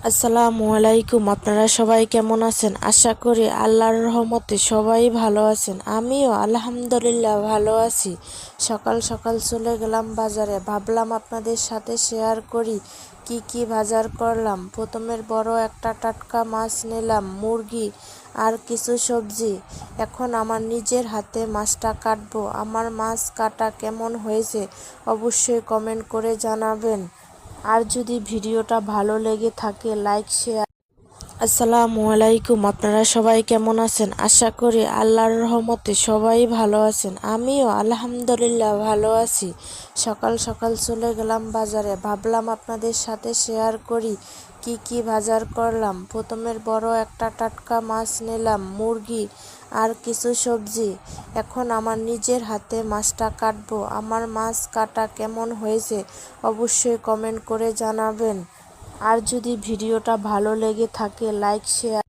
আসসালামু আলাইকুম। আপনারা সবাই কেমন আছেন? আশা করি আল্লাহর রহমতে সবাই ভালো আছেন। আমিও আলহামদুলিল্লাহ ভালো আছি। সকাল সকাল চলে গেলাম বাজারে, ভাবলাম আপনাদের সাথে শেয়ার করি কি কি বাজার করলাম। প্রথমের বড় একটা টাটকা মাছ নিলাম, মুরগি আর কিছু সবজি। এখন আমার নিজের হাতে মাছটা কাটবো। আমার মাছ কাটা কেমন হয়েছে অবশ্যই কমেন্ট করে জানাবেন। আর যদি ভিডিওটা ভালো লেগে থাকে লাইক শেয়ার। আসসালামু আলাইকুম। আপনারা সবাই কেমন আছেন? আশা করি আল্লাহর রহমতে সবাই ভালো আছেন। আমিও আলহামদুলিল্লাহ ভালো আছি। সকাল সকাল চলে গেলাম বাজারে, ভাবলাম আপনাদের সাথে শেয়ার করি কি কি বাজার করলাম। প্রথমের বড় একটা টাটকা মাছ নিলাম, মুরগি আর কিছু সবজি। এখন আমার নিজের হাতে মাছটা কাটবো। আমার মাছ কাটা কেমন হয়েছে অবশ্যই কমেন্ট করে জানাবেন। আর যদি ভিডিওটা ভালো লেগে থাকে লাইক শেয়ার।